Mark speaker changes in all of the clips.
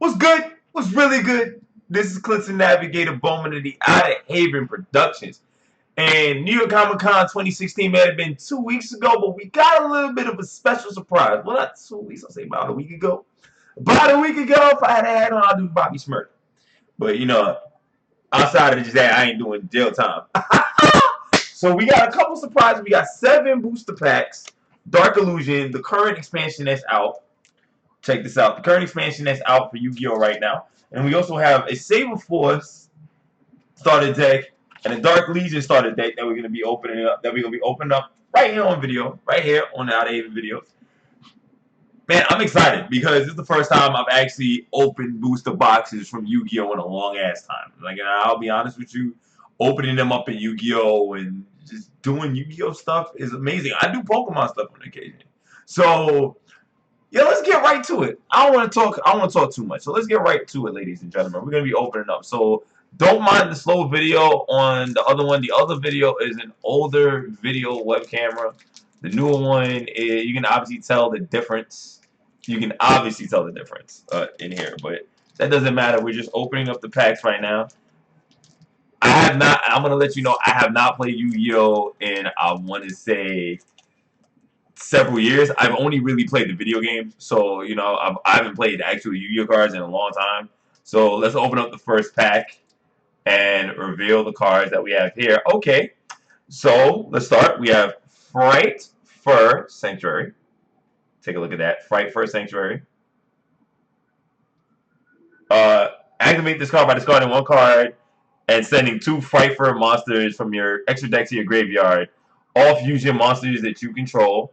Speaker 1: What's good? What's really good? This is Clinton Navigator Bowman of the Outerhaven Productions. And New York Comic Con 2016 may have been 2 weeks ago, but we got a little bit of a special surprise. Well, not 2 weeks, I'll say about a week ago. About a week ago, if I had a hat on, I'd do Bobby Smurf. But, outside of just that, I ain't doing jail time. So we got a couple surprises. We got 7 booster packs. Dark Illusion, the current expansion that's out. Check this out. The current expansion that's out for Yu-Gi-Oh! Right now. And we also have a Saber Force starter deck and a Dark Legion starter deck that we're gonna be opening up. Right here on video, right here on the Outerhaven videos. Man, I'm excited because this is the first time I've actually opened booster boxes from Yu-Gi-Oh! In a long ass time. Like, and I'll be honest with you, opening them up in Yu-Gi-Oh! And just doing Yu-Gi-Oh! Stuff is amazing. I do Pokemon stuff on occasion. So yeah, let's get right to it. I don't want to talk too much. So let's get right to it, ladies and gentlemen. We're gonna be opening up. So don't mind the slow video on the other one. The other video is an older video web camera. The newer one is, you can obviously tell the difference. You can obviously tell the difference in here, but that doesn't matter. We're just opening up the packs right now. I'm gonna let you know I have not played Yu-Gi-Oh! In I want to say several years. I've only really played the video game, so I haven't played actual Yu-Gi-Oh cards in a long time. So let's open up the first pack and reveal the cards that we have here. Okay, so let's start. We have Fright Fur Sanctuary. Take a look at that. Fright Fur Sanctuary. Activate this card by discarding 1 card and sending 2 Fright Fur monsters from your extra deck to your graveyard. All fusion monsters that you control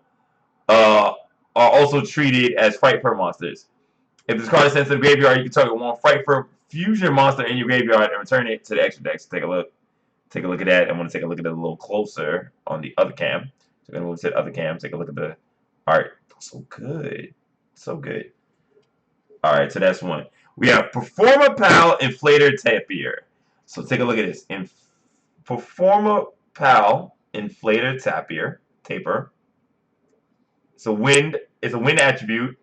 Speaker 1: are also treated as Fright Fur monsters. If this card is sent to the graveyard, you can target 1 Fright Fur fusion monster in your graveyard and return it to the extra deck. So take a look at that. I want to take a look at it a little closer on the other cam. So we're going to move to the other cam. Take a look at the art. So good. So good. Alright, so that's one. We have Performer Pal Inflator Tapir. So take a look at this. Performer Pal Inflator Tapir. It's a wind attribute.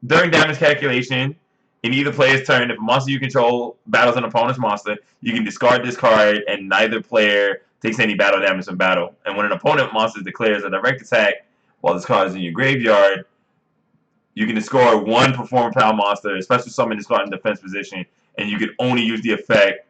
Speaker 1: During damage calculation, in either player's turn, if a monster you control battles an opponent's monster, you can discard this card and neither player takes any battle damage from battle. And when an opponent monster declares a direct attack while this card is in your graveyard, you can discard 1 Performer Pal monster, special summon this card in defense position, and you can only use the effect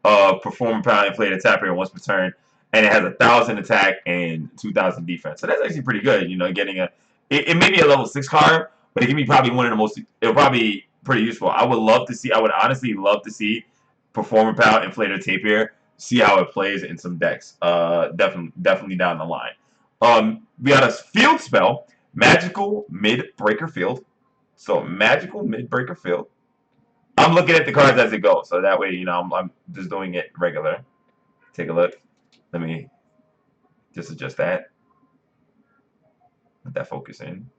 Speaker 1: of Performer Pal Inflated Tapir once per turn. And it has 1,000 attack and 2,000 defense. So that's actually pretty good. Getting it may be a level 6 card, but it can be probably one of the most. It'll probably be pretty useful. I would honestly love to see Performer Pal Inflator Tapir. See how it plays in some decks. Definitely down the line. We got a field spell, Magical Mid-Breaker Field. So Magical Mid-Breaker Field. I'm looking at the cards as it goes, so that way I'm just doing it regular. Take a look. Let me just adjust that. Let that focus in.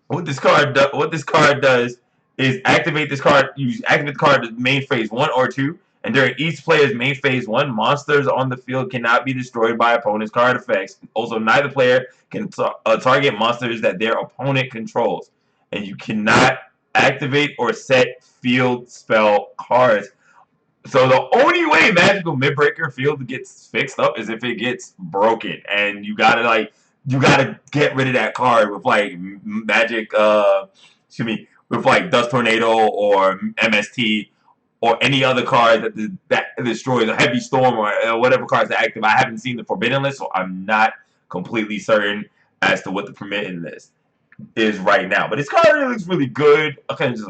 Speaker 1: What this card does is activate this card. You activate the card to main phase 1 or 2, and during each player's main phase 1, monsters on the field cannot be destroyed by opponent's card effects. Also, neither player can target monsters that their opponent controls, and you cannot activate or set field spell cards. So the only way Magical Midbreaker Field gets fixed up is if it gets broken, and you gotta get rid of that card with like with like Dust Tornado or MST or any other card that destroys a Heavy Storm or whatever cards are active. I haven't seen the Forbidden list, so I'm not completely certain as to what the permitted list is right now. But this card really looks really good. I can just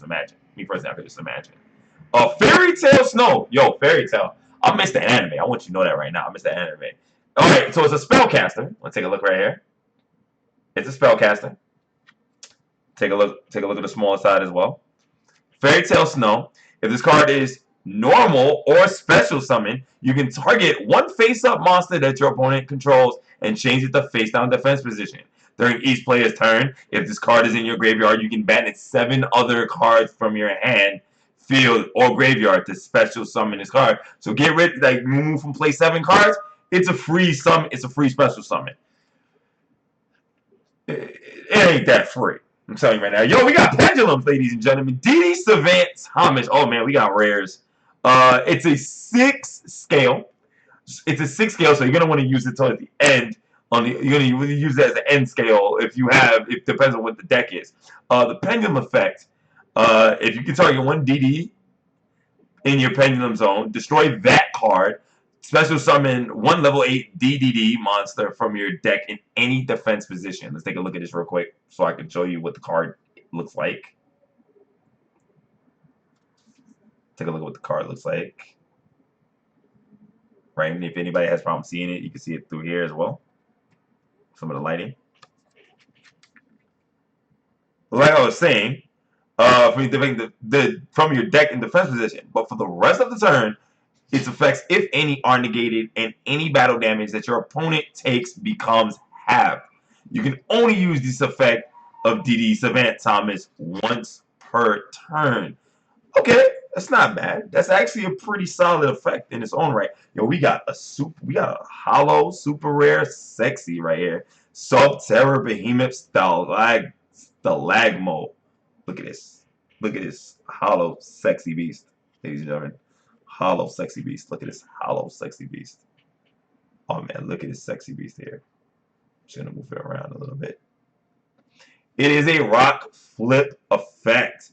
Speaker 1: imagine. Me personally, I can just imagine. Fairy Tail Snow. Yo, Fairy Tail. I missed the anime. I want you to know that right now. I missed the anime. Alright, so it's a spellcaster. Let's take a look right here. It's a spellcaster. Take a look at the smaller side as well. Fairy Tail Snow. If this card is normal or special summon, you can target 1 face-up monster that your opponent controls and change it to face-down defense position. During each player's turn, if this card is in your graveyard, you can banish 7 other cards from your hand, field, or graveyard to special summon this card. So get rid, remove from play 7 cards. It's a free summon. It's a free special summon. ain't that free. I'm telling you right now. Yo, we got pendulums, ladies and gentlemen. DD Savant Thomas. Oh man, we got rares. It's a 6 scale. It's a 6 scale, so you're gonna want to use it towards the end. You're gonna use it as an end scale if you have. It depends on what the deck is. The pendulum effect. If you can target one DD in your pendulum zone, destroy that card. Special summon one level 8 DDD monster from your deck in any defense position. Let's take a look at this real quick so I can show you what the card looks like. Take a look at what the card looks like. Right, and if anybody has problem seeing it, you can see it through here as well. Some of the lighting. Like I was saying, from your deck in defense position, but for the rest of the turn, its effects, if any, are negated, and any battle damage that your opponent takes becomes halved. You can only use this effect of DD Savant Thomas once per turn. Okay, that's not bad. That's actually a pretty solid effect in its own right. Yo, we got a hollow, super rare, sexy right here. Subterra Behemoth Stalagmo. Look at this. Look at this hollow, sexy beast, ladies and gentlemen. Hollow, sexy beast. Look at this hollow, sexy beast. Oh man, look at this sexy beast here. Just gonna move it around a little bit. It is a rock flip effect.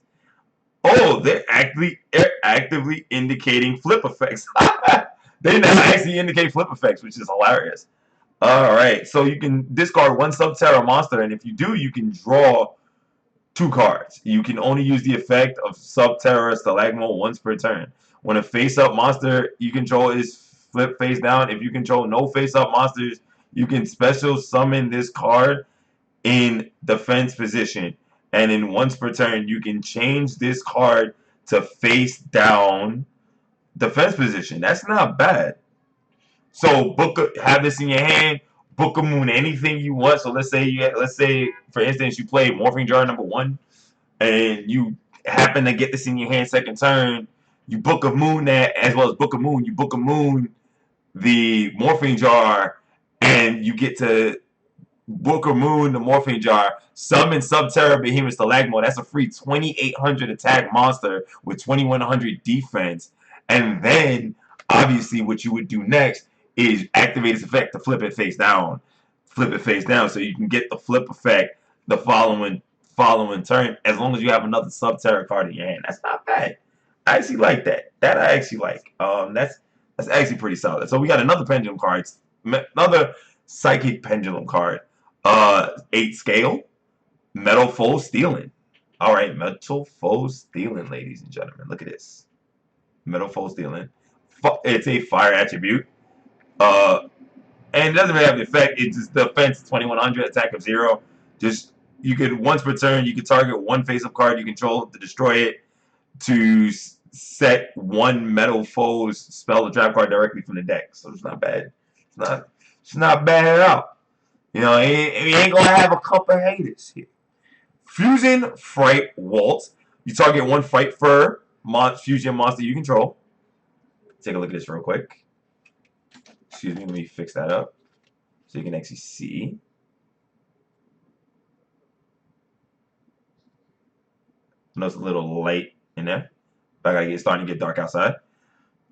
Speaker 1: Oh, they're actively indicating flip effects. They now actually indicate flip effects, which is hilarious. All right, so you can discard one Subterra monster, and if you do, you can draw 2 cards. You can only use the effect of Subterra Stalagmo once per turn. When a face-up monster you control is flipped face down, if you control no face-up monsters, you can special summon this card in defense position. And in once per turn, you can change this card to face down defense position. That's not bad. So have this in your hand. Book a Moon anything you want. So let's say for instance you play Morphing Jar number 1, and you happen to get this in your hand second turn. You Book of Moon that, as well as Book of Moon. You Book of Moon the Morphing Jar, and you get to Book of Moon the Morphing Jar, summon Subterra Behemoth Stalagmo. That's a free 2,800 attack monster with 2,100 defense. And then, obviously, what you would do next is activate its effect to flip it face down. Flip it face down so you can get the flip effect the following turn, as long as you have another Subterra card in your hand. That's not bad. I actually like that. That I actually like. That's actually pretty solid. So we got another pendulum card, another psychic pendulum card. 8 scale, Metal Foe Stealing. All right, Metal Foe Stealing, ladies and gentlemen. Look at this. Metal Foe Stealing. It's a fire attribute. And it doesn't really have the effect. It's just defense 2,100, attack of 0. Just you could once per turn you could target one face-up card you control to destroy it, to set one Metal Foe's spell or trap card directly from the deck. So it's not bad. It's not bad at all. You know, we ain't gonna have a couple haters here. Fusion Fright Waltz. You target one Fright Fur fusion monster you control. Take a look at this real quick. Excuse me, let me fix that up so you can actually see. I know it's a little light in there, but I gotta starting to get dark outside.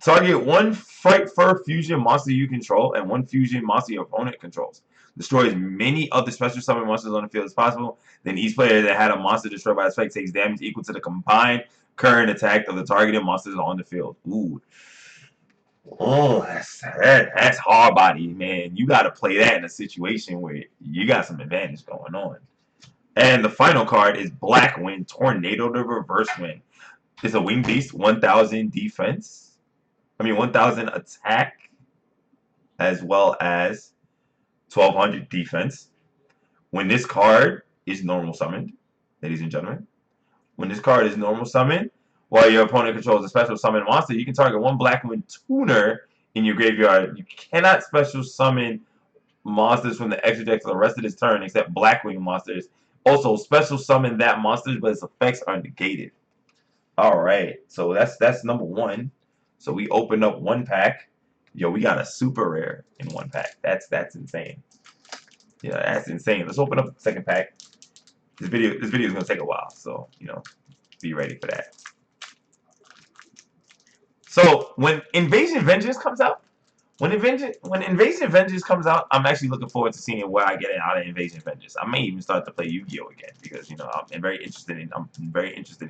Speaker 1: Target one Fright Fur fusion monster you control and one fusion monster your opponent controls. Destroy as many other special summon monsters on the field as possible. Then each player that had a monster destroyed by this effect takes damage equal to the combined current attack of the targeted monsters on the field. Ooh. Oh, that's hard body, man. You got to play that in a situation where you got some advantage going on. And the final card is Black Wind Tornado the Reverse Wind. It's a wing beast, 1,000 defense. 1,000 attack, as well as 1,200 defense. When this card is normal summoned, ladies and gentlemen, when this card is normal summoned, while your opponent controls a special summon monster, you can target one Black Wind Tuner in your graveyard. You cannot special summon monsters from the extra deck for the rest of this turn except Blackwing monsters. Also, special summon that monster, but its effects are negated. Alright, so that's number 1. So we opened up 1 pack. Yo, we got a super rare in 1 pack. That's insane. Yeah, that's insane. Let's open up the second pack. This video is gonna take a while, so be ready for that. So when Invasion Vengeance comes out, when Invasion Vengeance comes out, I'm actually looking forward to seeing what I get out of Invasion Vengeance. I may even start to play Yu-Gi-Oh again because I'm very interested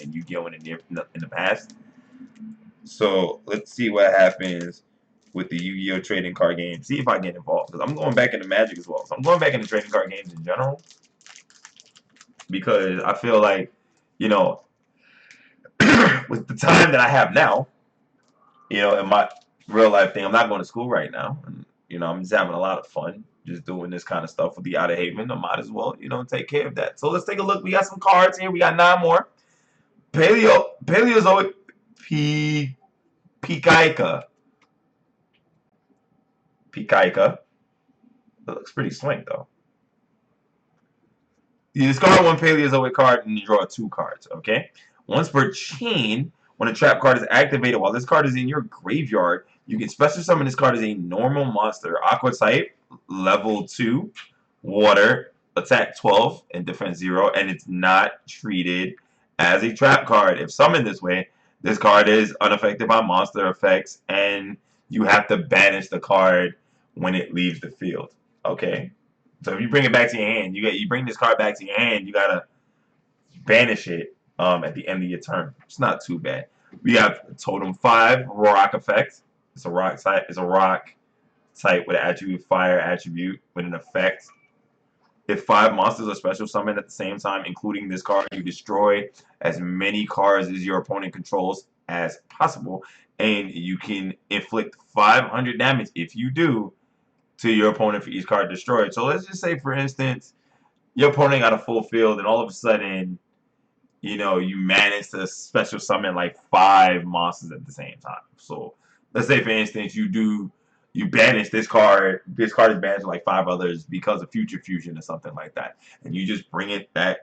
Speaker 1: in Yu-Gi-Oh in the past. So let's see what happens with the Yu-Gi-Oh trading card game. See if I get involved because I'm going back into Magic as well. So I'm going back into trading card games in general because I feel like with the time that I have now, in my real life thing, I'm not going to school right now. And, I'm just having a lot of fun just doing this kind of stuff with the Outerhaven. I might as well, take care of that. So let's take a look. We got some cards here. We got 9 more. Paleozoic Pikaika. Pikaika. That looks pretty swank, though. You discard 1 Paleozoic card and you draw 2 cards, okay? Once per chain, when a trap card is activated while this card is in your graveyard, you can special summon this card as a normal monster. Aqua type, level 2, water, attack 12, and defense 0, and it's not treated as a trap card. If summoned this way, this card is unaffected by monster effects, and you have to banish the card when it leaves the field. Okay? So if you bring it back to your hand, you bring this card back to your hand, you gotta banish it at the end of your turn. It's not too bad. We have Totem 5 Rock effect. It's a rock type. It's a rock type with an attribute fire attribute with an effect. If 5 monsters are special summoned at the same time, including this card, you destroy as many cards as your opponent controls as possible, and you can inflict 500 damage if you do to your opponent for each card destroyed. So let's just say, for instance, your opponent got a full field, and all of a sudden, you manage to special summon like 5 monsters at the same time. So let's say, for instance, you banish this card. This card is banished like 5 others because of Future Fusion or something like that, and you just bring it back,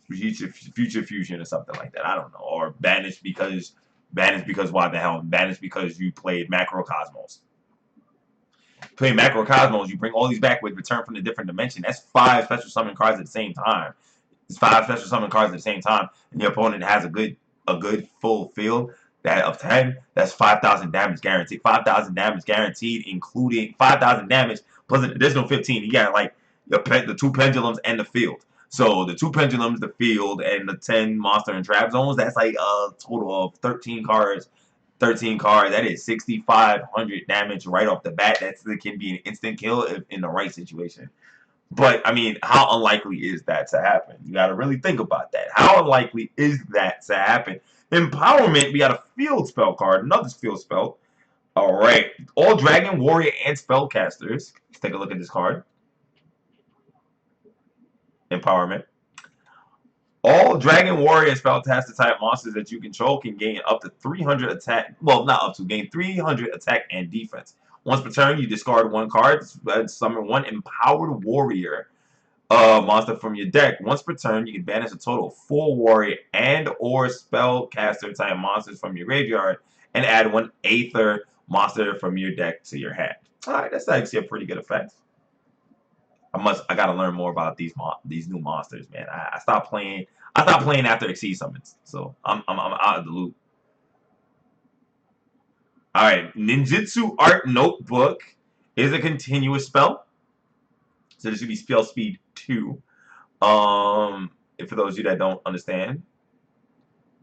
Speaker 1: Future Fusion or something like that. I don't know, or banish because why the hell? Banish because you played Macrocosmos. Play Macrocosmos, you bring all these back with return from a different dimension. That's 5 special summon cards at the same time. It's 5 special summon cards at the same time, and your opponent has a good full field that of 10. That's 5,000 damage guaranteed. 5,000 damage guaranteed, including 5,000 damage plus an additional 15. You got like the 2 pendulums and the field. So the 2 pendulums, the field, and the 10 monster and trap zones. That's like a total of 13 cards. 13 cards. That is 6,500 damage right off the bat. That can be an instant kill if in the right situation. But, I mean, how unlikely is that to happen? You got to really think about that. How unlikely is that to happen? Empowerment, we got a field spell card. Another field spell. All right. All Dragon, Warrior, and Spellcasters. Let's take a look at this card. Empowerment. All Dragon, Warrior, and Spellcaster type monsters that you control can gain up to 300 attack. Well, not up to. Gain 300 attack and defense. Once per turn, you discard 1 card. Summon 1 Empowered Warrior monster from your deck. Once per turn, you can banish a total of 4 Warrior and or Spellcaster type monsters from your graveyard and add 1 Aether monster from your deck to your hand. All right, that's actually a pretty good effect. I gotta learn more about these new monsters, man. I stopped playing. I stopped playing after Exceed summons, so I'm out of the loop. All right, Ninjutsu Art Notebook is a continuous spell, so this should be spell speed 2. If for those of you that don't understand,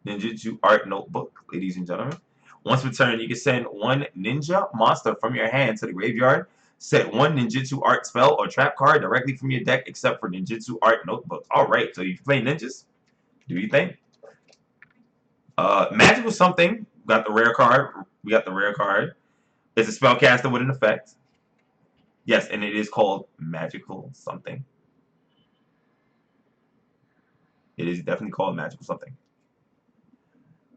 Speaker 1: Ninjutsu Art Notebook, ladies and gentlemen. Once per turn, you can send 1 ninja monster from your hand to the graveyard. Set 1 ninjutsu art spell or trap card directly from your deck, except for ninjutsu art notebooks. All right, so you play ninjas. Do you think? Magical something. Got the rare card. We got the rare card. It's a spellcaster with an effect. Yes, and it is called magical something. It is definitely called magical something.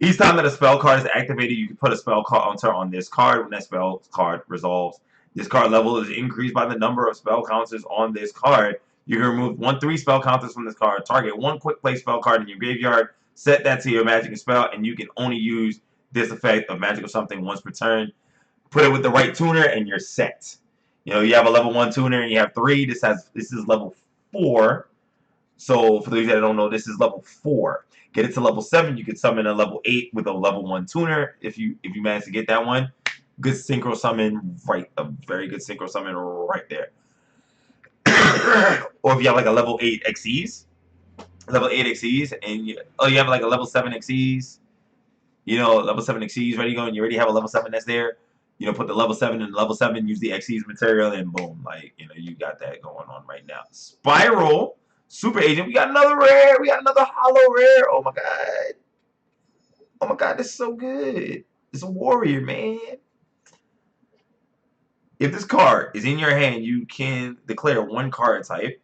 Speaker 1: Each time that a spell card is activated, you can put a spell counter on this card. When that spell card resolves, this card level is increased by the number of spell counters on this card. You can remove 1/3 spell counters from this card. Target 1 quick play spell card in your graveyard. Set that to your magical spell, and you can only use this effect of magical something once per turn. Put it with the right tuner, and you're set. You have a level 1 tuner, and you have 3. This is level 4. So for those that don't know, this is level 4. Get it to level 7, you can summon a level 8 with a level 1 tuner. If you manage to get that one, good synchro summon, right? A very good synchro summon right there. Or if you have like a level 8 XEs, and you have like a level 7 XEs, level 7 XEs ready to go, and you already have a level 7 that's there. Put the level 7 in level 7, use the XEs material, and boom, you got that going on right now. Spiral Super Agent, we got another rare, we got another hollow rare. Oh my god. Oh my god, this is so good. It's a warrior, man. If this card is in your hand, you can declare one card type.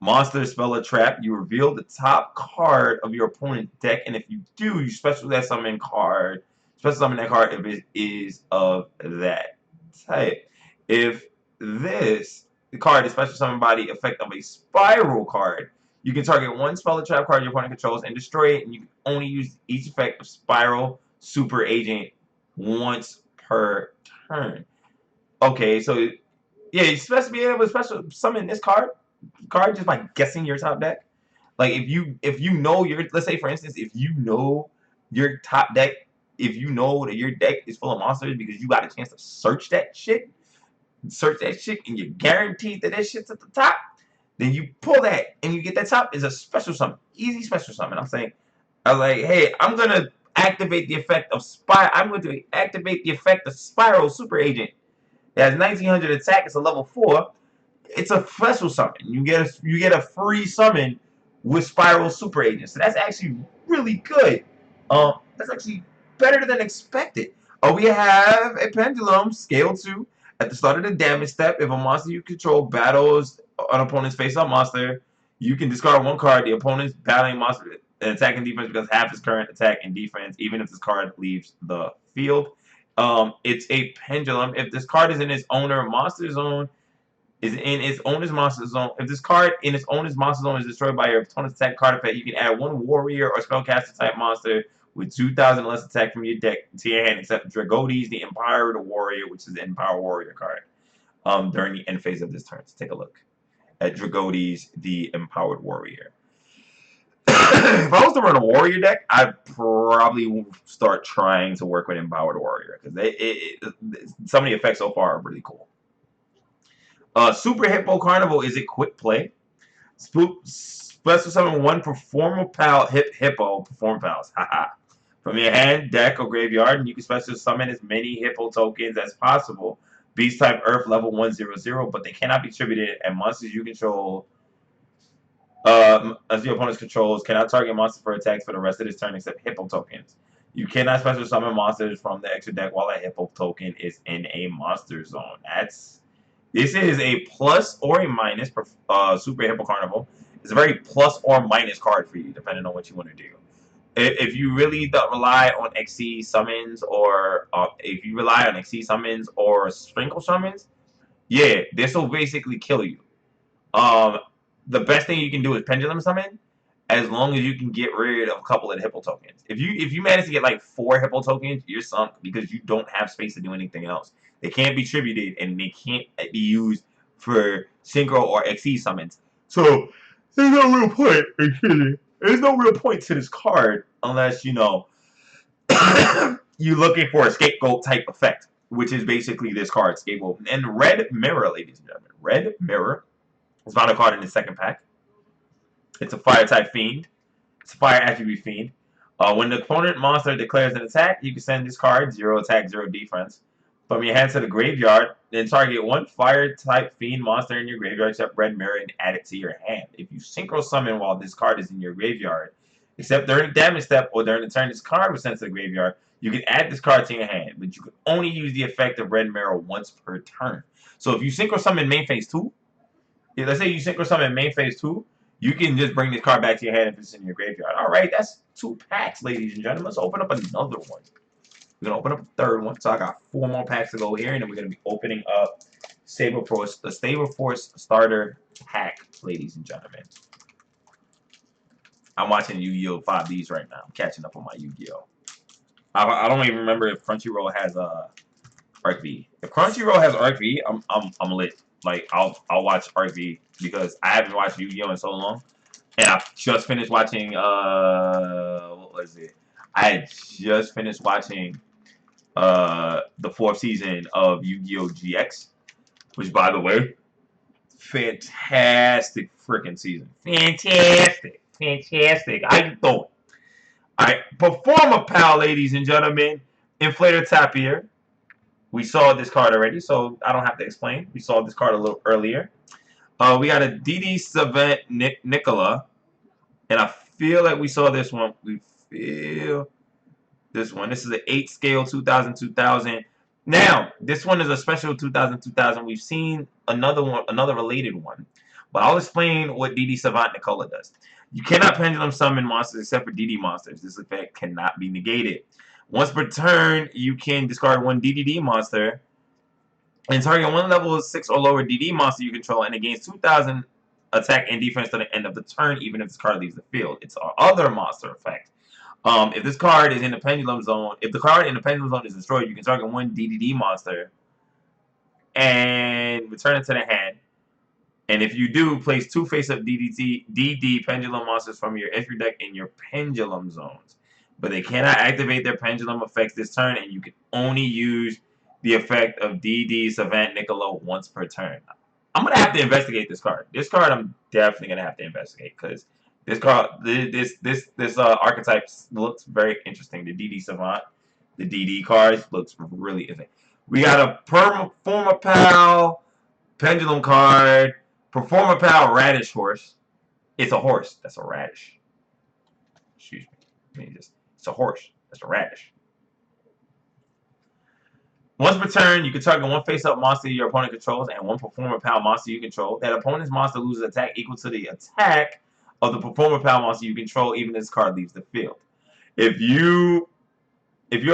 Speaker 1: Monster, spell, or trap. You reveal the top card of your opponent's deck, and if you do, you special summon card. Special summon that card if it is of that type. If the card is special summoned by the effect of a spiral card, you can target one spell or trap card your opponent controls and destroy it, and you can only use each effect of spiral super agent once per turn. Okay, so yeah, you're supposed to be able to special summon this card just by guessing your top deck. Like if you know your, let's say for instance, if you know your top deck, if you know that your deck is full of monsters because you got a chance to search that shit, and you're guaranteed that shit's at the top, then you pull that and you get that top is a special summon, easy special summon. I'm like, hey, I'm gonna activate the effect of I'm going to activate the effect of Spiral Super Agent. It has 1900 attack. It's a level 4. It's a special summon. You get a free summon with Spiral Super Agent. So that's actually really good. That's actually better than expected. We have a Pendulum, scale 2. At the start of the damage step, if a monster you control battles an opponent's face-up monster, you can discard one card. The opponent's battling monster and attacking defense because half his current attack and defense, even if this card leaves the field. It's a Pendulum. If this card is in its owner monster zone, is in its owner's monster zone. If this card in its owner's monster zone is destroyed by your opponent's attack card effect, you can add one warrior or spellcaster type monster with 2,000 less attack from your deck to your hand, except Dragodes, the Empowered Warrior, which is the Empowered Warrior card. During the end phase of this turn. So take a look at Dragodes, the Empowered Warrior. If I was to run a Warrior deck, I'd probably start trying to work with Empowered Warrior because some of the effects so far are really cool. Super Hippo Carnival is a quick play. Special summon one Performer Pal Hippo Perform Pals. Haha. From your hand, deck, or graveyard, and you can special summon as many Hippo tokens as possible. Beast type Earth level 100, but they cannot be attributed, and monsters you control, as your opponent's controls, cannot target monsters for attacks for the rest of this turn except Hippo tokens. You cannot special summon monsters from the extra deck while a Hippo token is in a monster zone. This is a plus or a minus Super Hippo Carnival. It's a very plus or minus card for you, depending on what you want to do. If you really don't rely on XC summons, or if you rely on XC summons or sprinkle summons, yeah, this will basically kill you. The best thing you can do is pendulum summon, as long as you can get rid of a couple of Hippo tokens. If you manage to get like 4 Hippo tokens, you're sunk because you don't have space to do anything else. They can't be tributed and they can't be used for synchro or XE summons. So there's no real point. There's no real point to this card unless you're looking for a scapegoat type effect, which is basically this card, scapegoat. And Red Mirror, ladies and gentlemen, Red Mirror is not a card in the second pack. It's a fire type fiend. It's a fire attribute fiend. When the opponent monster declares an attack, you can send this card 0 attack, 0 defense from your hand to the graveyard. Then target one fire type fiend monster in your graveyard except Red Mirror and add it to your hand. If you synchro summon while this card is in your graveyard, except during the damage step or during the turn this card was sent to the graveyard, you can add this card to your hand, but you can only use the effect of Red Mirror once per turn. So if you synchro summon main phase 2, let's say you synchro summon main phase 2, you can just bring this card back to your hand if it's in your graveyard. All right, that's 2 packs, ladies and gentlemen. Let's open up another one. We're going to open up a third one. So I got 4 more packs to go here, and then we're going to be opening up the Saber Force starter pack, ladies and gentlemen. I'm watching Yu-Gi-Oh! 5Ds right now. I'm catching up on my Yu-Gi-Oh! I don't even remember if Crunchyroll has Arc V. If Crunchyroll has Arc V, I'm lit. Like I'll watch Arc V because I haven't watched Yu-Gi-Oh! In so long. And I just finished watching, what was it? I had just finished watching the 4th season of Yu-Gi-Oh! GX, which, by the way, fantastic freaking season. Fantastic. Fantastic. How you doing? Alright, Performer Pal, ladies and gentlemen. Inflator Tapier. We saw this card already, so I don't have to explain. We saw this card a little earlier. We got a DD Savant Nicola. And I feel like we saw this one. We feel this one. This is an 8 scale 2000 2000. Now, this one is a special 2000 2000. We've seen another one, another related one. But I'll explain what DD Savant Nicola does. You cannot pendulum summon monsters except for DD monsters. This effect cannot be negated. Once per turn, you can discard one DDD monster and target one level 6 or lower DD monster you control, and it gains 2,000 attack and defense to the end of the turn, even if this card leaves the field. It's our other monster effect. If this card is in the pendulum zone, if the card in the pendulum zone is destroyed, you can target one DDD monster and return it to the hand. And if you do, place 2 face-up DD pendulum monsters from your entry deck in your pendulum zones. But they cannot activate their pendulum effects this turn, and you can only use the effect of DD Savant Nicola once per turn. I'm gonna have to investigate this card. This card I'm definitely gonna have to investigate because this card, this archetype looks very interesting. The DD Savant, the DD cards looks really interesting. We got a Performer Pal Pendulum card. Performer Pal Radish Horse. It's a horse. That's a radish. Excuse me. It's a horse. That's a radish. Once per turn, you can target one face-up monster your opponent controls and one Performer Pal monster you control. That opponent's monster loses attack equal to the attack of the Performer Pal monster you control, even if this card leaves the field. If your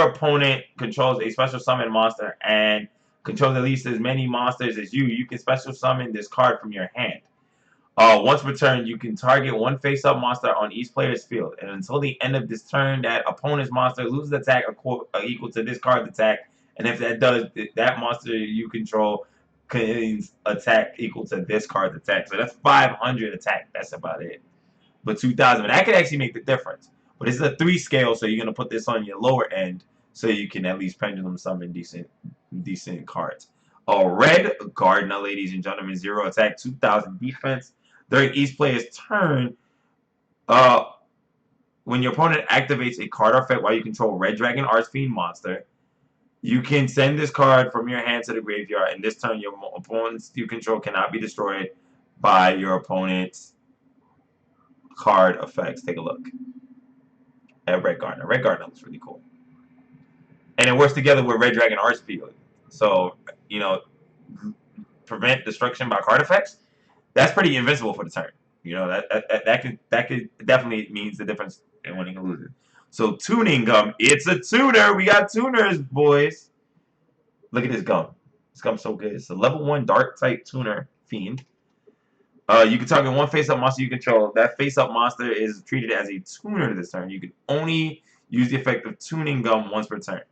Speaker 1: opponent controls a special summon monster and controls at least as many monsters as you can special summon this card from your hand. Once per turn, you can target one face-up monster on each player's field, and until the end of this turn, that opponent's monster loses attack equal to this card's attack. And if that does, that monster you control can attack equal to this card's attack. So that's 500 attack. That's about it. But 2,000, that could actually make the difference. But it's a 3 scale, so you're gonna put this on your lower end, so you can at least pendulum summon decent cards. Red Gardener, ladies and gentlemen, 0 attack, 2,000 defense. During each player's turn, when your opponent activates a card effect while you control Red Dragon Archfiend monster, you can send this card from your hand to the graveyard, and this turn your opponents you control cannot be destroyed by your opponent's card effects. Take a look at Red Gardener. Red Gardener looks really cool. And it works together with Red Dragon Archfiend. So, you know, prevent destruction by card effects. That's pretty invincible for the turn. You know, that could definitely means the difference in winning and losing. So tuning gum, it's a tuner. We got tuners, boys. Look at this gum. This gum's so good. It's a level 1 dark type tuner fiend. You can target one face-up monster you control. That face-up monster is treated as a tuner this turn. You can only use the effect of tuning gum once per turn.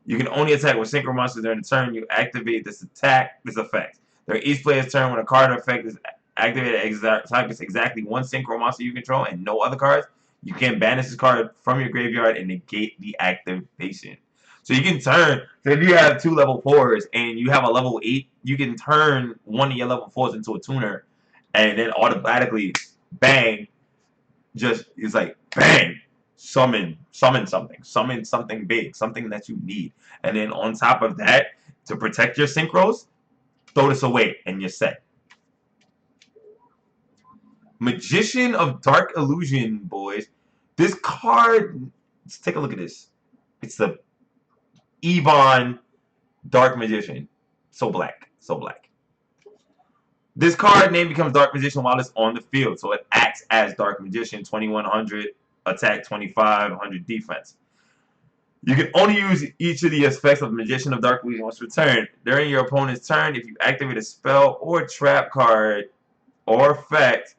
Speaker 1: You can only attack with synchro monsters during the turn. You activate this effect. During each player's turn, when a card effect is activated, targets exactly one synchro monster you control and no other cards, you can banish this card from your graveyard and negate the activation. So you can turn, so if you have 2 level 4s and you have a level 8, you can turn one of your level 4s into a tuner and then automatically, bang, it's like, bang, summon something big, something that you need. And then on top of that, to protect your synchros, throw this away and you're set. Magician of Dark Illusion, boys. This card, let's take a look at this. It's the Yvonne Dark Magician. So black. So black. This card name becomes Dark Magician while it's on the field. So it acts as Dark Magician, 2100 attack, 2500 defense. You can only use each of the effects of Magician of Dark Illusion once per turn. During your opponent's turn, if you activate a spell or trap card or effect,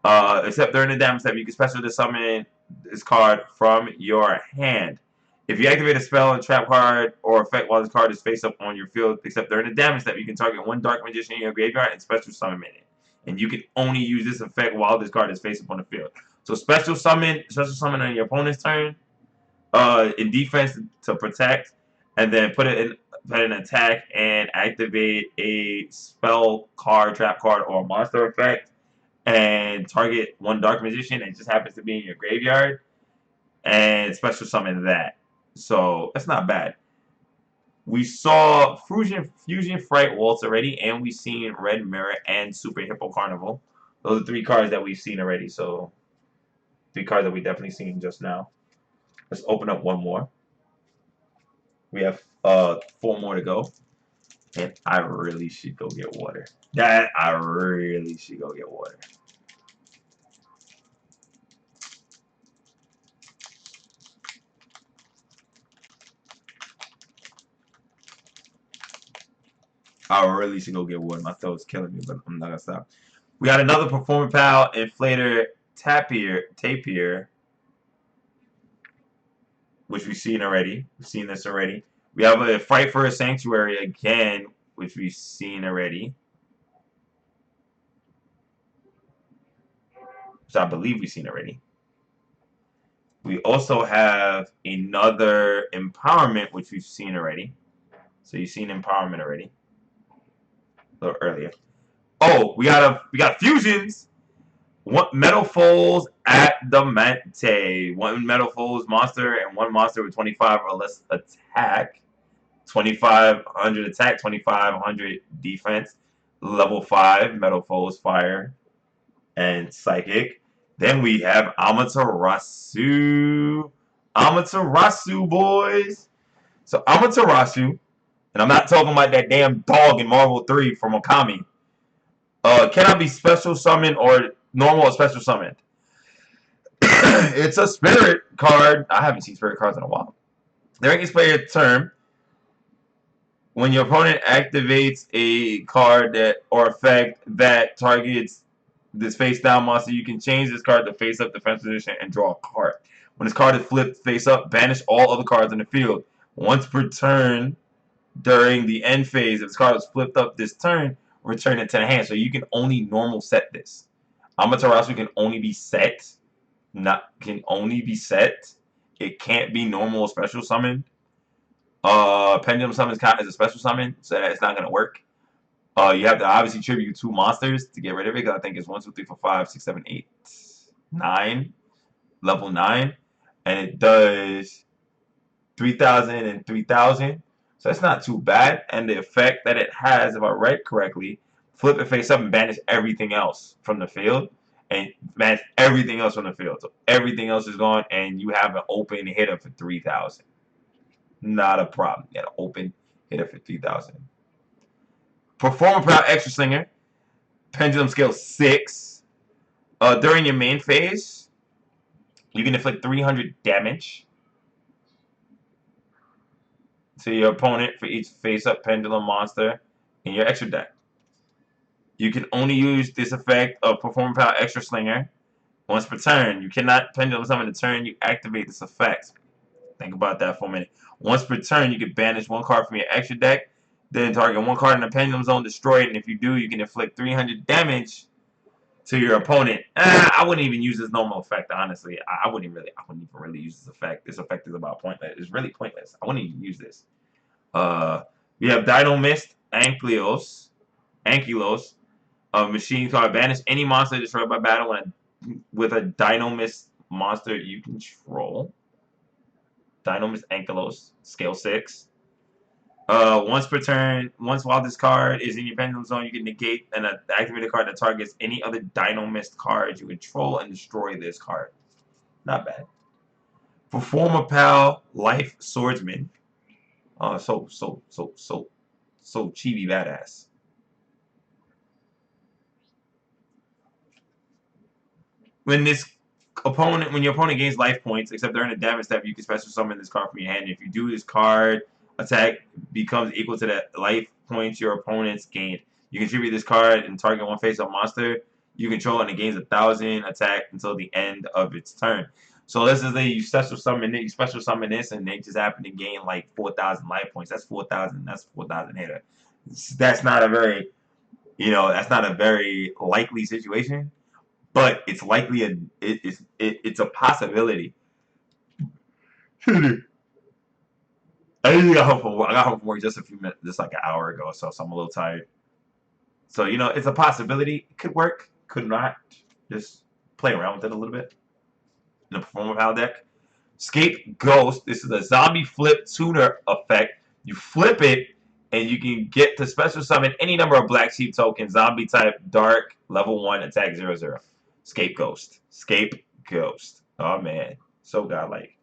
Speaker 1: except during the damage step, you can special summon this card from your hand. If you activate a spell and trap card or effect while this card is face up on your field, except during the damage step, you can target one Dark Magician in your graveyard and special summon it. and you can only use this effect while this card is face up on the field. So special summon on your opponent's turn, in defense to protect, and then put an attack and activate a spell card, trap card, or monster effect, and target one dark magician. It just happens to be in your graveyard, and special summon that. So that's not bad. We saw Fusion Fright Waltz already, and we've seen Red Mirror and Super Hippo Carnival. Those are 3 cards that we've seen already. So 3 cards that we definitely seen just now. Let's open up one more. We have 4 more to go. And I really should go get water. I really should go get water. I really should go get water. My throat's killing me, but I'm not gonna stop. We got another Performer Pal Inflator Tapier, which we've seen already. We've seen this already. We have a Fight for a Sanctuary again, which we've seen already. Which I believe we've seen already. We also have another Empowerment, which we've seen already. So you've seen Empowerment already. A little earlier. Oh, we got fusions. One Metal Foes Adamante. 1 Metal Foes monster and 1 monster with 25 or less attack. 2500 attack, 2500 defense. Level 5 Metal Foes Fire and Psychic. Then we have Amaterasu. Amaterasu, boys. So Amaterasu, and I'm not talking about that damn dog in Marvel 3 from Konami. Cannot be special summoned or normal or special summoned. It's a spirit card. I haven't seen spirit cards in a while. During its player turn, when your opponent activates a card that or effect that targets this face down monster, you can change this card to face up defense position and draw a card. When this card is flipped face up, banish all other cards in the field. Once per turn during the end phase, if this card is flipped up this turn, return it to the hand. So you can only normal set this. Amaterasu can only be set. It can't be normal or special summoned. Pendulum summons count as a special summon, so that it's not gonna work. You have to obviously tribute 2 monsters to get rid of it, because I think it's 1, 2, 3, 4, 5, 6, 7, 8, 9, level 9, and it does 3,000 and 3,000. So that's not too bad. And the effect that it has, if I read correctly, flip it face up and banish everything else from the field. And banish everything else from the field. So everything else is gone, and you have an open hitter for 3,000. Not a problem. You got an open hitter for 3,000. Performer Proud Extra Slinger. Pendulum Scale 6. During your main phase, you can inflict 300 damage to your opponent for each face-up pendulum monster in your extra deck. You can only use this effect of Performer Power Extra Slinger once per turn. You cannot pendulum summon the turn you activate this effect. Think about that for a minute. Once per turn, you can banish 1 card from your extra deck, then target 1 card in the pendulum zone, destroy it, and if you do, you can inflict 300 damage to your opponent. I wouldn't even use this normal effect, honestly. I wouldn't even really use this effect. This effect is about pointless. It's really pointless. I wouldn't even use this. We have Dino Mist, Ankylos. Machine card. Banish any monster destroyed by battle with a Dino Mist monster you control. Dino Mist Ankylos, scale 6. Once per turn, once while this card is in your pendulum zone, you can negate and activate a card that targets any other Dino Mist cards you control and destroy this card. Not bad. Performer Pal, Life Swordsman. So chibi badass. When your opponent gains life points, except during a damage step, you can special summon this card from your hand. If you do, this card attack becomes equal to the life points your opponent's gained. You contribute this card and target 1 face-up monster you control, and it gains 1,000 attack until the end of its turn. So let's just say you special summon this, and they just happen to gain like 4,000 life points. That's 4,000. That's 4,000 hitter. That's not a very You know, that's not a very likely situation, but it's likely it's a possibility. I got home from work just a few minutes, just like an hour ago, so I'm a little tired. So you know, it's a possibility. It could work, could not. Just play around with it a little bit. In the Performer Pal deck, Scape Ghost. This is a zombie flip tuner effect. You flip it, and you can get to special summon any number of Black Sheep tokens, zombie type, dark, level 1, attack 0/0. Scape Ghost. Scape Ghost. Oh man, so godlike.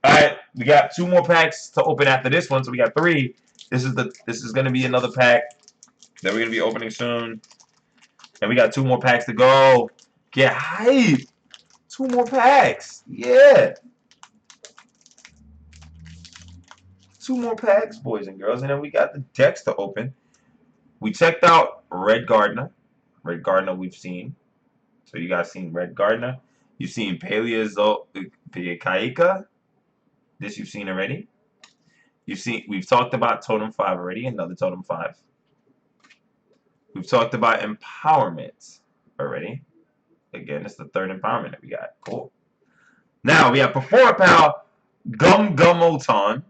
Speaker 1: All right, we got 2 more packs to open after this one, so we got 3. This is gonna be another pack that we're gonna be opening soon, and we got 2 more packs to go. Get hype! 2 more packs, yeah. 2 more packs, boys and girls, and then we got the decks to open. We checked out Red Gardener. Red Gardener we've seen. So you guys seen Red Gardener. You've seen Paleozoica. This you've seen already. We've talked about Totem 5 already, another Totem 5. We've talked about Empowerment already. Again, it's the 3rd Empowerment that we got. Cool. Now we have Performer Pal Gum-Gumoton.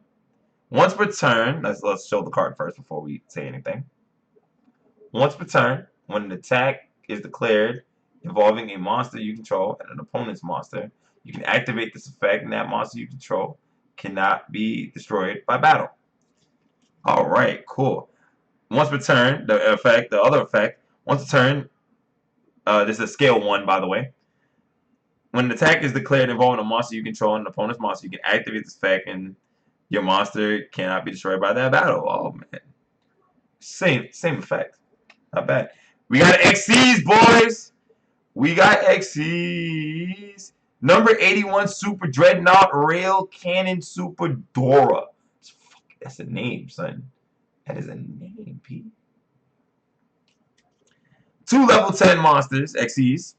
Speaker 1: Once per turn, let's show the card first before we say anything. Once per turn, when an attack is declared involving a monster you control and an opponent's monster, you can activate this effect, and that monster you control cannot be destroyed by battle. Alright, cool. Once per turn, the other effect, once per turn, this is a scale 1, by the way. When an attack is declared involving a monster you control and an opponent's monster, you can activate this effect, and your monster cannot be destroyed by that battle. Oh, man. Same effect. Not bad. We got XCs, boys. We got XCs. Number 81 Super Dreadnought Rail Cannon Super Dora. That's a name, son. That is a name, Pete. 2 level 10 monsters, XCs.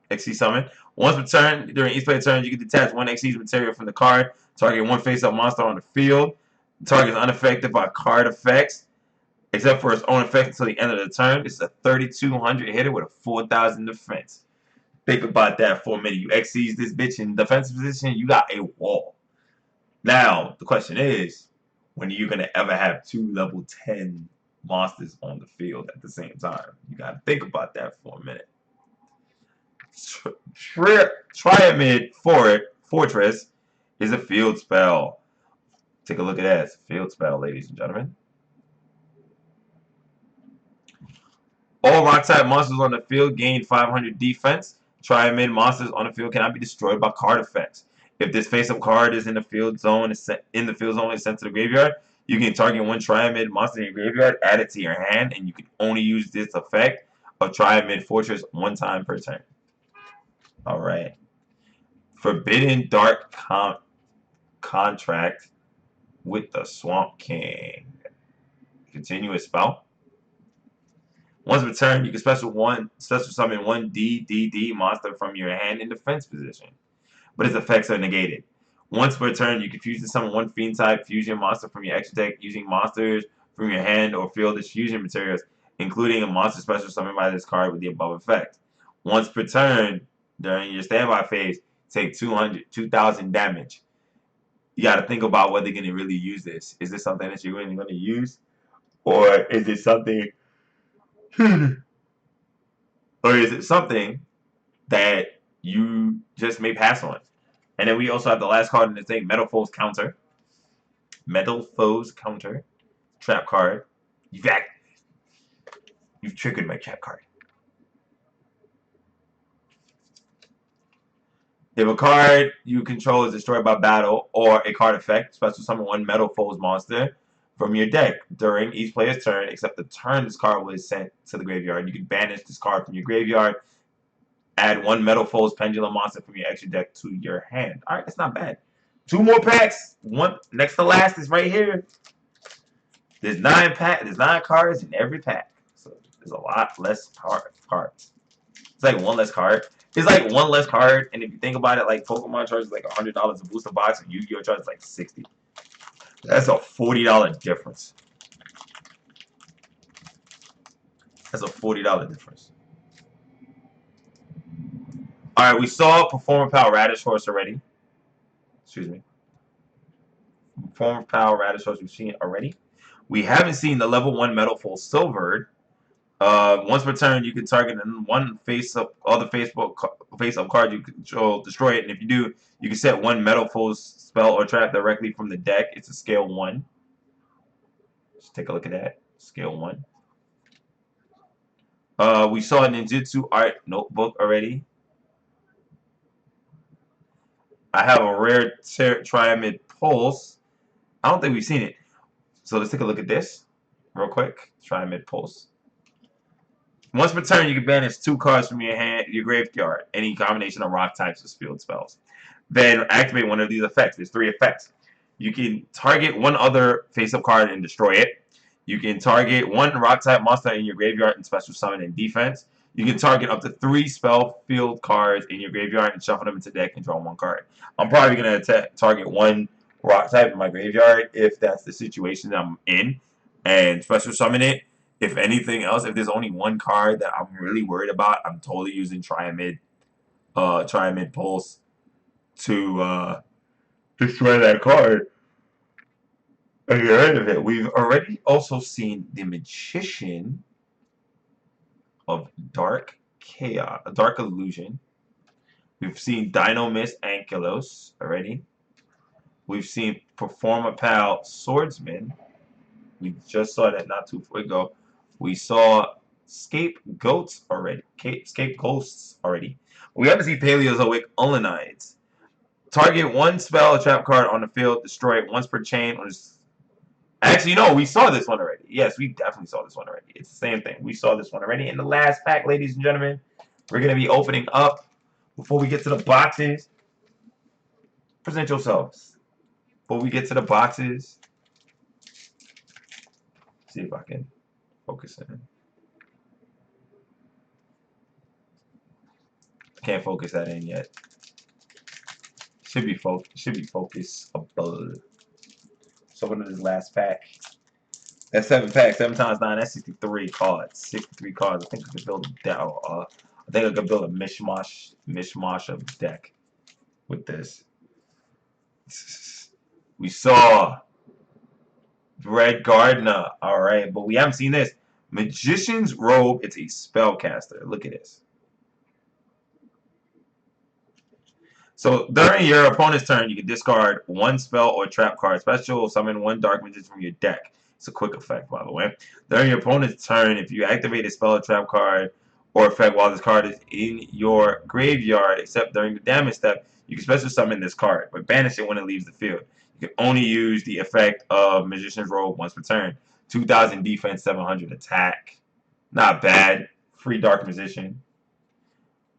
Speaker 1: XC summon. Once per turn, during each player's turn, you can detach 1 XC's material from the card. Target 1 face-up monster on the field. The target is unaffected by card effects, except for its own effect until the end of the turn. This is a 3,200 hitter with a 4,000 defense. Think about that for a minute. You XC's this bitch in defensive position, you got a wall. Now, the question is, when are you going to ever have 2 level 10 monsters on the field at the same time? You got to think about that for a minute. Triamid Fortress is a field spell. Take a look at that. It's a field spell, ladies and gentlemen. All rock-type monsters on the field gain 500 defense. Triamid monsters on the field cannot be destroyed by card effects. If this face-up card is in the field zone, is sent to the graveyard, you can target 1 Triamid monster in your graveyard, add it to your hand, and you can only use this effect of Triamid Fortress 1 time per turn. Alright. Forbidden Dark Contract with the Swamp King. Continuous spell. Once per turn, you can special summon 1 DDD monster from your hand in defense position, but its effects are negated. Once per turn, you can fusion summon 1 Fiend type fusion monster from your extra deck using monsters from your hand or field as fusion materials, including a monster special summoned by this card with the above effect. Once per turn, during your standby phase, take 2,000 damage. You got to think about whether you're going to really use this. Is this something that you're really going to use? Or is it something... or is it something that you just may pass on? And then we also have the last card in the thing, Metal Foes Counter. Metal Foes Counter. Trap card. You've triggered my trap card. If a card you control is destroyed by battle or a card effect, special summon 1 Metal Foes monster from your deck during each player's turn, except the turn this card was sent to the graveyard. You can banish this card from your graveyard. Add 1 Metal Foes Pendulum monster from your extra deck to your hand. Alright, that's not bad. 2 more packs. One next to last is right here. There's 9 cards in every pack. So there's a lot less cards. It's like 1 less card. It's like 1 less card, and if you think about it, like Pokemon charges like $100 a booster box, and Yu-Gi-Oh charges like $60. That's a $40 difference. That's a $40 difference. All right, we saw Performer Pal Radish Horse already. Excuse me. Performer Pal Radish Horse we've seen already. We haven't seen the level 1 Metal Full Silvered. Once per turn, you can target one face-up face-up card you control, destroy it, and if you do, you can set one Metal Full spell or trap directly from the deck. It's a scale 1. Let's take a look at that. Scale 1. We saw a Ninjutsu Art Notebook already. I have a rare Triamid Pulse. I don't think we've seen it. So let's take a look at this real quick. Triamid Pulse. Once per turn, you can banish 2 cards from your hand, your graveyard, any combination of rock types or field spells. Then activate one of these effects. There's 3 effects. You can target one other face-up card and destroy it. You can target one rock type monster in your graveyard and special summon in defense. You can target up to 3 spell field cards in your graveyard and shuffle them into the deck and draw 1 card. I'm probably going to target one rock type in my graveyard if that's the situation that I'm in and special summon it. If anything else, if there's only one card that I'm really worried about, I'm totally using Triamid Pulse to destroy that card and get rid of it. We've already also seen the Magician of Dark Chaos, Dark Illusion. We've seen Dino Mist Ankylos already. We've seen Performer Pal Swordsman. We just saw that not too far ago. We saw Scapegoats already. Scapegoats already. We haven't seen Paleozoic Ulanites. Target one spell or trap card on the field, destroy it once per chain. Actually, no, we saw this one already. Yes, we definitely saw this one already. It's the same thing. We saw this one already. In the last pack, ladies and gentlemen, we're going to be opening up. Before we get to the boxes, present yourselves. Before we get to the boxes, see if I can focus in. Can't focus that in yet. Should be focusable. So what is this last pack? That's 7 packs. 7 times 9. That's 63 cards. 63 cards. I think I could build a deck. I think I could build a mishmash of deck with this. We saw Red Gardener. All right, but we haven't seen this. Magician's Robe. It's a spellcaster. Look at this. So during your opponent's turn, you can discard one spell or trap card. Special summon one Dark Magician from your deck. It's a quick effect, by the way. During your opponent's turn, if you activate a spell or trap card or effect while this card is in your graveyard, except during the damage step, you can special summon this card, but banish it when it leaves the field. You can only use the effect of Magician's Robe once per turn. 2,000 defense, 700 attack. Not bad. Free Dark Magician.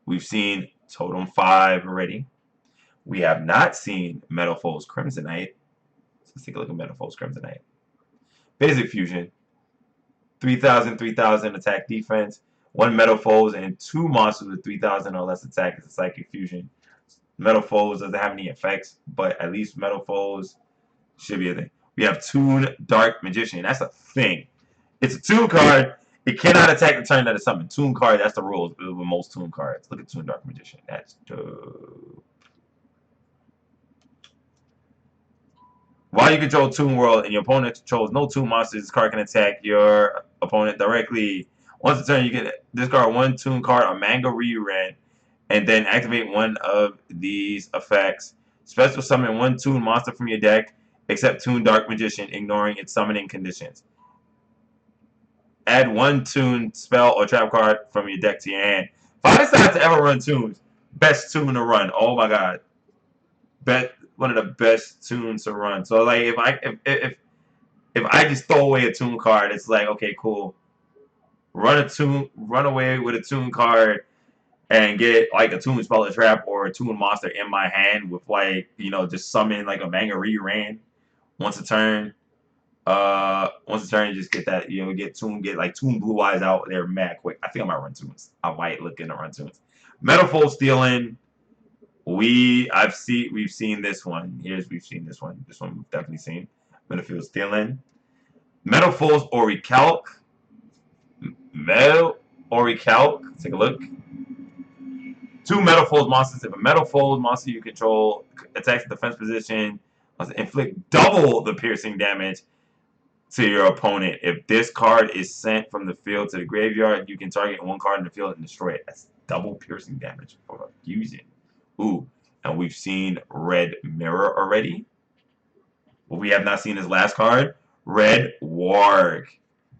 Speaker 1: We've seen Totem 5 already. We have not seen Metal Foes Crimsonite. Let's take a look at Metal Foes Crimsonite. Basic Fusion. 3,000, 3,000 attack defense. 1 Metal Foes and 2 monsters with 3,000 or less attack is a Psychic Fusion. Metal Foes doesn't have any effects, but at least Metal Foes should be a thing. We have Toon Dark Magician. That's a thing. It's a Toon card. It cannot attack the turn that it's summoned. Toon card, that's the rules with most Toon cards. Look at Toon Dark Magician. That's dope. While you control Toon World and your opponent controls no Toon monsters, this card can attack your opponent directly. Once a turn, you can discard one Toon card or Manga Rerun, and then activate one of these effects. Special summon one Toon monster from your deck, except Toon Dark Magician, ignoring its summoning conditions. Add one Toon spell or trap card from your deck to your hand. If I decide to ever run Toons, best Toon to run. Oh my god. One of the best Toons to run. So like if I just throw away a Toon card, it's like, okay, cool. Run away with a Toon card and get like a Toon spell or trap or a Toon monster in my hand with like, you know, just summon like a Manga Rerun once a turn. Once a turn, you just get that, you know, get like Toon Blue Eyes out there mad quick. I think I might run Toons. I might look into run Toons. Metafold Stealing. We've seen this one. We've seen this one. This one we've definitely seen. Metafield Stealing. Metal Foes or Recalc. Metal Orichalc. Take a look. 2 metal fold monsters. If a metal fold monster you control attacks the defense position, must inflict double the piercing damage to your opponent. If this card is sent from the field to the graveyard, you can target one card in the field and destroy it. That's double piercing damage for a fusion. Ooh, and we've seen Red Mirror already. What we have not seen is last card, Red Warg.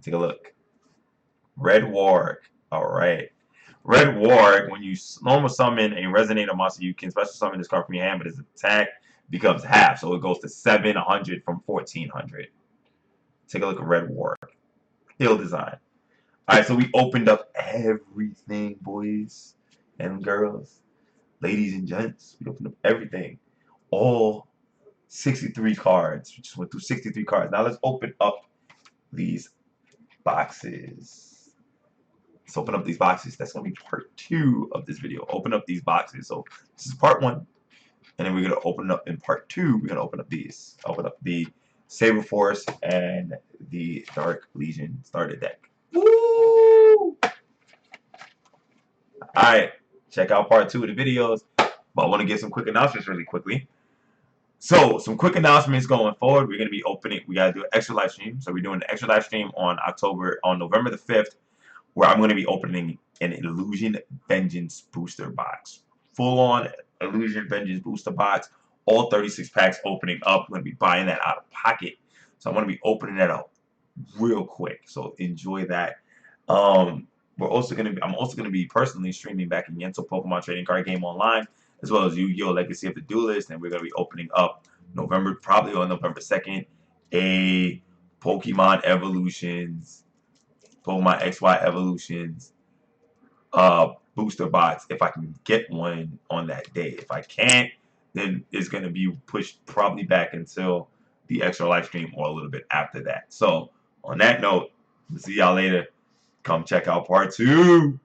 Speaker 1: Take a look. Red Warg. All right. Red Warg, when you normal summon a Resonator monster, you can special summon this card from your hand, but its attack becomes half. So it goes to 700 from 1400. Take a look at Red Warg. Hill design. Alright, so we opened up everything, boys and girls. Ladies and gents. We opened up everything. All 63 cards. We just went through 63 cards. Now let's open up these boxes. Let's open up these boxes. That's going to be part 2 of this video. Open up these boxes. So this is part 1. And then we're going to open up in part 2. We're going to open up these. Open up the Saber Force and the Dark Legion starter deck. Woo! Alright. Check out part 2 of the videos. But I want to get some quick announcements really quickly. So, some quick announcements going forward. We're going to be opening, we got to do an extra live stream. So, we're doing an extra live stream on November the 5th, where I'm going to be opening an Illusion Vengeance booster box. Full on Illusion Vengeance booster box. All 36 packs opening up. I'm going to be buying that out of pocket. So, I'm going to be opening that up real quick. So, enjoy that. I'm also going to be personally streaming back in Yentl Pokemon Trading Card Game Online, as well as Yu-Gi-Oh! Legacy of the Duelist, and we're going to be opening up probably on November 2nd, a Pokemon Evolutions, Pokemon XY Evolutions booster box, if I can get one on that day. If I can't, then it's going to be pushed probably back until the extra live stream or a little bit after that. So, on that note, we'll see y'all later. Come check out part 2.